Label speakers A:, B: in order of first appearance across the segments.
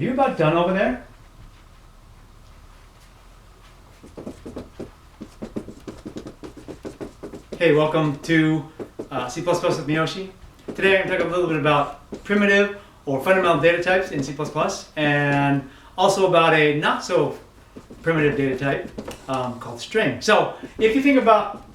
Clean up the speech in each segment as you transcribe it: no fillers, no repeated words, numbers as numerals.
A: Are you about done over there? Hey, welcome to C++ with Miyoshi. Today I'm going to talk a little bit about primitive or fundamental data types in C++ and also about a not so primitive data type called string. So if you think about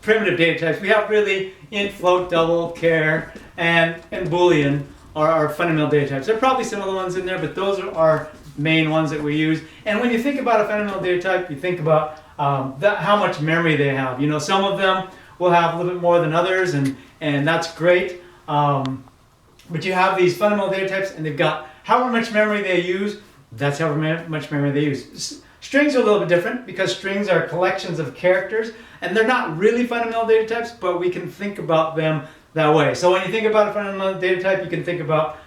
A: primitive data types, we have really int, float, double, char, and boolean are our fundamental data types. There are probably some other ones in there, but those are our main ones that we use. And when you think about a fundamental data type, you think about how much memory they have. You know, some of them will have a little bit more than others, and that's great. But you have these fundamental data types, and they've got however much memory they use, that's however much memory they use. Strings are a little bit different because strings are collections of characters, and they're not really fundamental data types, but we can think about them that way. So when you think about a fundamental data type, you can think about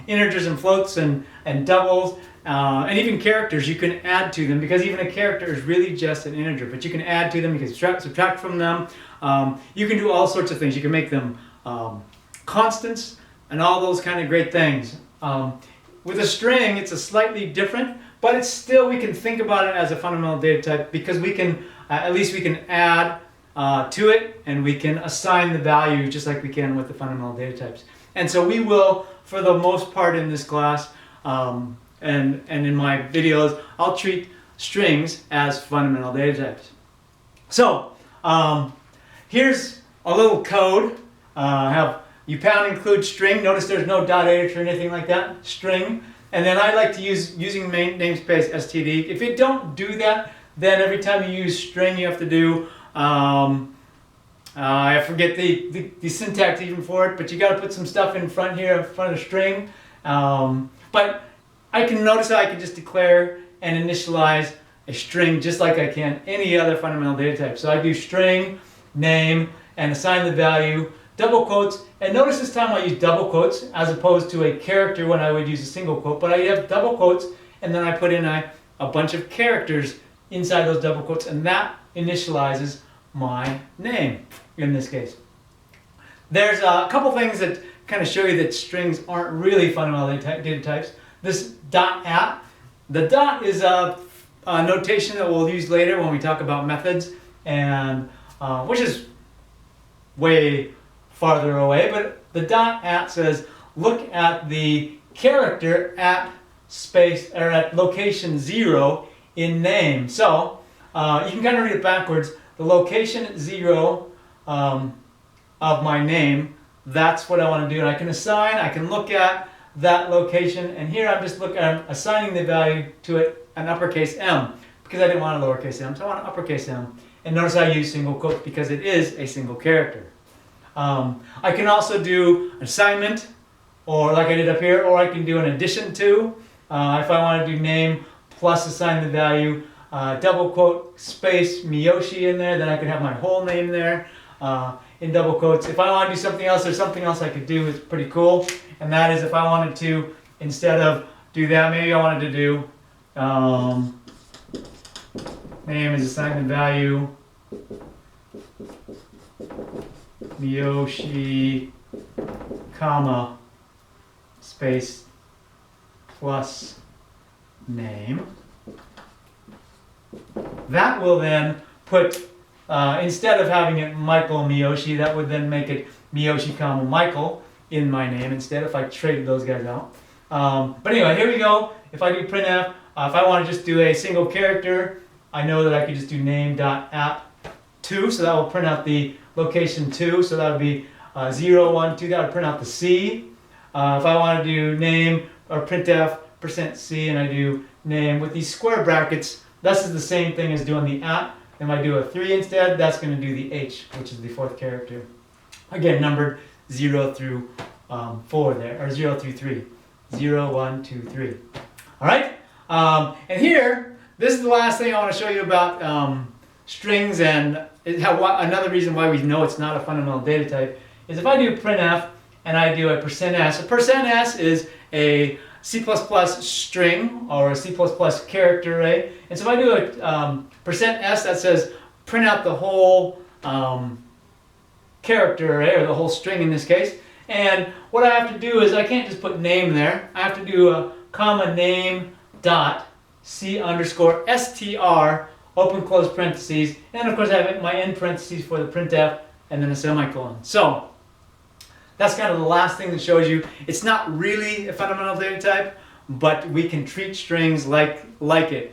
A: integers and floats and doubles, and even characters you can add to them, because even a character is really just an integer, but you can add to them, you can subtract from them. You can do all sorts of things. You can make them constants and all those kind of great things. With a string, it's a slightly different, but it's still, we can think about it as a fundamental data type because we can, at least we can add to it, and we can assign the value just like we can with the fundamental data types. And so we will, for the most part in this class, and in my videos, I'll treat strings as fundamental data types. So here's a little code. Have you pound include string. Notice there's no .h or anything like that. String. And then I like to use using main namespace std. If you don't do that, then every time you use string, you have to do I forget the syntax even for it, but you got to put some stuff in front here, in front of string. But I can notice that I can just declare and initialize a string just like I can any other fundamental data type. So I do string, name, and assign the value, double quotes, and notice this time I use double quotes as opposed to a character when I would use a single quote, but I have double quotes, and then I put in a bunch of characters inside those double quotes, and that initializes my name in this case. There's a couple things that kind of show you that strings aren't really fundamental data types. This .at, the dot is a notation that we'll use later when we talk about methods, and which is way farther away, but the .at says look at the character at space or at location 0 in name. So you can kind of read it backwards. The location at 0 of my name, that's what I want to do, and I can assign, I can look at that location, and here I'm just I'm assigning the value to it an uppercase M because I didn't want a lowercase m, so I want an uppercase M. And notice I use single quotes because it is a single character. I can also do assignment, or like I did up here, or I can do an addition to. If I want to do name plus assign the value, double quote space Miyoshi in there, then I can have my whole name there in double quotes. If I want to do something else, there's something else I could do. It's pretty cool, and that is if I wanted to, instead of do that, maybe I wanted to do name is assign the value Miyoshi, comma, space, plus name. That will then put, instead of having it Michael Miyoshi, that would then make it Miyoshi, comma, Michael in my name instead if I traded those guys out. But anyway, here we go. If I do printf, if I want to just do a single character, I know that I could just do name.at2, so that will print out the location 2, so that would be 0, 1, 2, that would print out the C. If I want to do name or printf %C and I do name with these square brackets, this is the same thing as doing the at. If I do a 3 instead, that's going to do the H, which is the fourth character. Again, numbered 0 through 4 there, or 0 through 3. 0, 1, 2, 3. All right? And here, this is the last thing I want to show you about strings, and another reason why we know it's not a fundamental data type is if I do printf and I do a %s. A %s is a C++ string or a C++ character array. And so if I do a %s that says print out the whole character array, or the whole string in this case, and what I have to do is I can't just put name there. I have to do a comma name dot C underscore str open close parentheses, and of course I have my end parentheses for the printf and then a semicolon. So that's kind of the last thing that shows you it's not really a fundamental data type, but we can treat strings like it.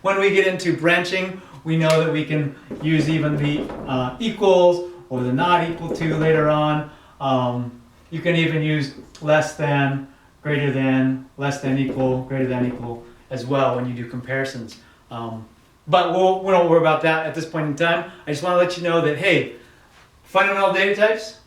A: When we get into branching, we know that we can use even the equals or the not equal to later on. You can even use less than, greater than, less than equal, greater than equal as well when you do comparisons. But we don't worry about that at this point in time. I just want to let you know that, hey, fundamental data types,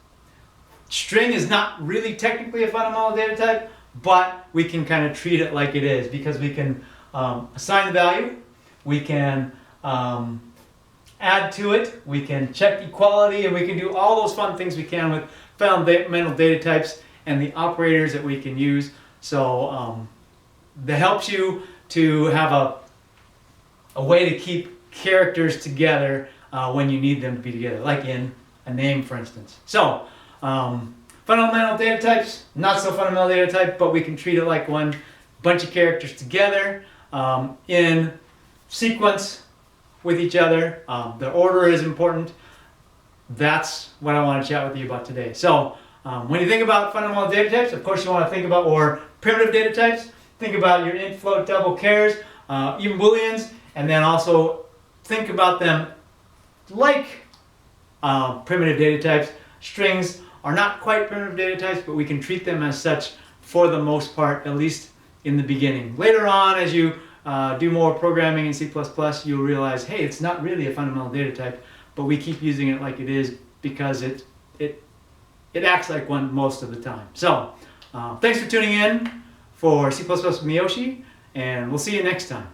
A: string is not really technically a fundamental data type, but we can kind of treat it like it is because we can assign the value, we can add to it, we can check equality, and we can do all those fun things we can with fundamental data types and the operators that we can use. So that helps you to have a way to keep characters together when you need them to be together, like in a name, for instance. So fundamental data types, not so fundamental data type, but we can treat it like one bunch of characters together in sequence with each other. The order is important. That's what I want to chat with you about today. So when you think about fundamental data types, of course you want to think about, or primitive data types, think about your int, float, double, chars, even booleans, and then also think about them like primitive data types. Strings are not quite primitive data types, but we can treat them as such for the most part, at least in the beginning. Later on, as you do more programming in C++, you'll realize, hey, it's not really a fundamental data type, but we keep using it like it is because it acts like one most of the time. So thanks for tuning in for C++ with Miyoshi, and we'll see you next time.